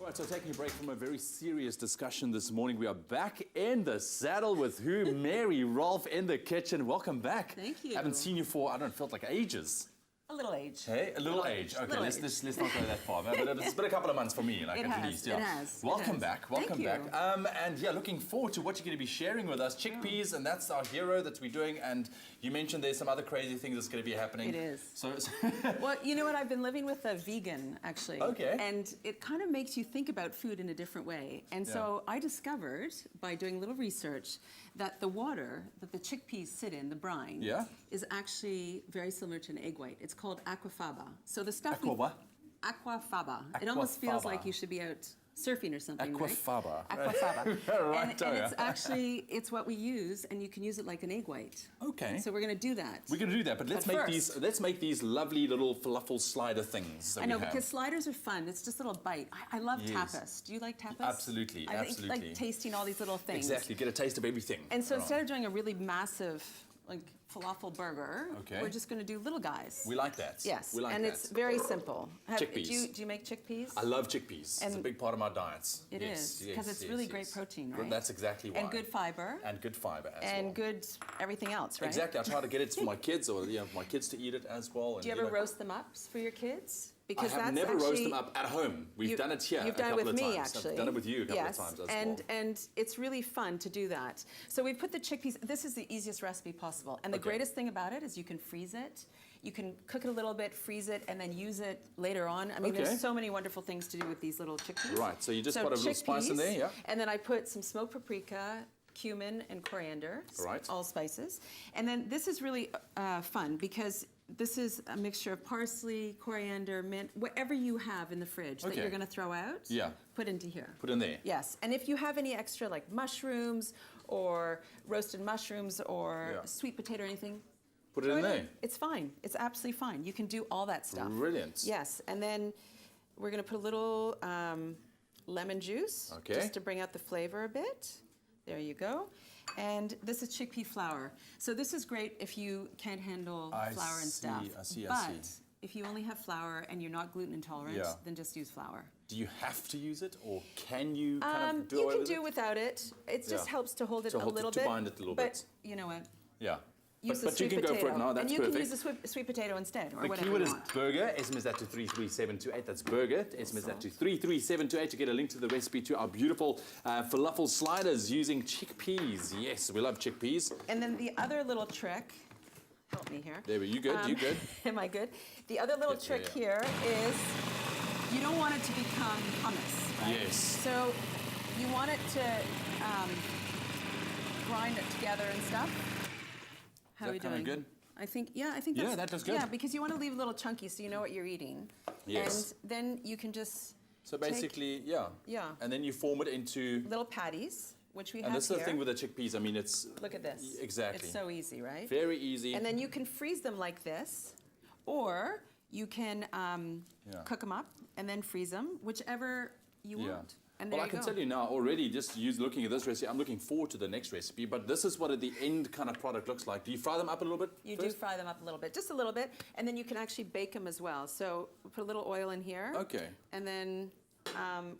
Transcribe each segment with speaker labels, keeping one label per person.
Speaker 1: Right, so taking a break from a very serious discussion this morning, we are back in the saddle with who? Mary Rolfe in the kitchen. Welcome back.
Speaker 2: Thank you.
Speaker 1: Haven't seen you for, I don't know, it felt like ages.
Speaker 2: A little age.
Speaker 1: Hey, a little age. Okay, let's not go that far. But it's been a couple of months for me, like at least. Yeah.
Speaker 2: It has.
Speaker 1: Welcome back. Welcome back.
Speaker 2: Thank you.
Speaker 1: And yeah, looking forward to what you're going to be sharing with us. Chickpeas, and that's our hero that we're doing. And you mentioned there's some other crazy things that's going to be happening.
Speaker 2: It is.
Speaker 1: So
Speaker 2: well, you know what? I've been living with a vegan, actually.
Speaker 1: Okay.
Speaker 2: And it kind of makes you think about food in a different way. And so I discovered, by doing a little research, that the water that the chickpeas sit in, the brine, is actually very similar to an egg white. It's called aquafaba. So the stuff aquafaba. It almost feels like you should be out surfing or something,
Speaker 1: aquafaba.
Speaker 2: Right? Aquafaba.
Speaker 1: Right,
Speaker 2: and it's actually, it's what we use, and you can use it like an egg white.
Speaker 1: Okay.
Speaker 2: So we're going to do that.
Speaker 1: We're going to do that, but let's make these lovely little falafel slider things.
Speaker 2: I know, because sliders are fun. It's just a little bite. I love tapas. Do you like tapas?
Speaker 1: Absolutely,
Speaker 2: I think, like tasting all these little things.
Speaker 1: Exactly, get a taste of everything.
Speaker 2: And so instead of doing a really massive, like, falafel burger, we're just going to do little guys.
Speaker 1: We like that.
Speaker 2: Yes,
Speaker 1: we like
Speaker 2: and
Speaker 1: that.
Speaker 2: It's very simple.
Speaker 1: Chickpeas.
Speaker 2: Do you make chickpeas?
Speaker 1: I love chickpeas. It's a big part of my diets.
Speaker 2: It is, because it's really great protein, right?
Speaker 1: Well, that's exactly why.
Speaker 2: And good fiber.
Speaker 1: And good fiber as well.
Speaker 2: And good everything else, right?
Speaker 1: Exactly. I try to get it for my kids, or my kids to eat it as well.
Speaker 2: Do you ever roast them up for your kids? Because
Speaker 1: I have never roasted them up at home. We've done it here
Speaker 2: You've done it with me, actually.
Speaker 1: I've done it with you a couple of times as well.
Speaker 2: And it's really fun to do that. So we put the chickpeas, this is the easiest recipe possible. And the greatest thing about it is you can freeze it. You can cook it a little bit, freeze it, and then use it later on. I mean, there's so many wonderful things to do with these little chickpeas.
Speaker 1: Right, so you just put a little spice in there,
Speaker 2: and then I put some smoked paprika, cumin, and coriander, all spices. And then this is really fun because this is a mixture of parsley, coriander, mint, whatever you have in the fridge that you're going to throw out, put into here.
Speaker 1: Put in there.
Speaker 2: Yes, and if you have any extra like mushrooms or roasted mushrooms or sweet potato or anything,
Speaker 1: put it in there.
Speaker 2: It's fine. It's absolutely fine. You can do all that stuff.
Speaker 1: Brilliant.
Speaker 2: Yes, and then we're going to put a little lemon juice just to bring out the flavor a bit. There you go. And this is chickpea flour. So this is great if you can't handle flour and stuff.
Speaker 1: I see.
Speaker 2: But if you only have flour and you're not gluten intolerant, then just use flour.
Speaker 1: Do you have to use it, or can you kind of do
Speaker 2: You can do without it. It just helps to hold it a little bit.
Speaker 1: To bind it a little bit.
Speaker 2: But you know what?
Speaker 1: Yeah.
Speaker 2: But
Speaker 1: you can go for it now, that's perfect.
Speaker 2: And you can use the sweet potato instead, or whatever
Speaker 1: The keyword is burger. SMS that to 33728. That's burger. SMS that to 33728 to get a link to the recipe to our beautiful falafel sliders using chickpeas. Yes, we love chickpeas.
Speaker 2: And then the other little trick, help me here.
Speaker 1: There we go. You good? You good?
Speaker 2: Am I good? The other little trick here is you don't want it to become hummus, right?
Speaker 1: Yes.
Speaker 2: So you want it to grind it together and stuff. How are we doing?
Speaker 1: Good?
Speaker 2: I think that's...
Speaker 1: that does good.
Speaker 2: Yeah, because you want to leave a little chunky so you know what you're eating.
Speaker 1: Yes.
Speaker 2: And then you can just
Speaker 1: So basically,
Speaker 2: Yeah.
Speaker 1: And then you form it into...
Speaker 2: little patties, which we have here.
Speaker 1: And this is the thing with the chickpeas. I mean, it's...
Speaker 2: Look at this.
Speaker 1: Exactly.
Speaker 2: It's so easy, right?
Speaker 1: Very easy.
Speaker 2: And then you can freeze them like this, or you can cook them up and then freeze them, whichever you want. And
Speaker 1: well, I can tell you now already, just looking at this recipe, I'm looking forward to the next recipe, but this is what the end kind of product looks like. Do you fry them up a little bit
Speaker 2: You
Speaker 1: first?
Speaker 2: do fry them up a little bit, just a little bit, and then you can actually bake them as well. So we'll put a little oil in here.
Speaker 1: Okay.
Speaker 2: And then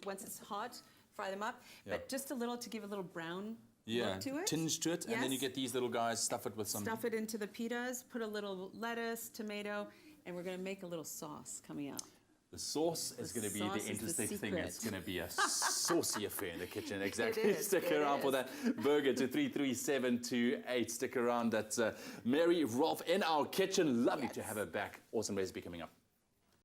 Speaker 2: once it's hot, fry them up, but just a little to give a little brown look to it.
Speaker 1: Tinge to it, and then you get these little guys, stuff it with some...
Speaker 2: Stuff it into the pitas, put a little lettuce, tomato, and we're going to make a little sauce coming out.
Speaker 1: The sauce is going to be the interesting thing. It's going to be a saucy affair in the kitchen. Exactly.
Speaker 2: It is.
Speaker 1: Stick around for that burger to 33728. Stick around. That's Mary Rolfe in our kitchen. Lovely to have her back. Awesome recipe coming up.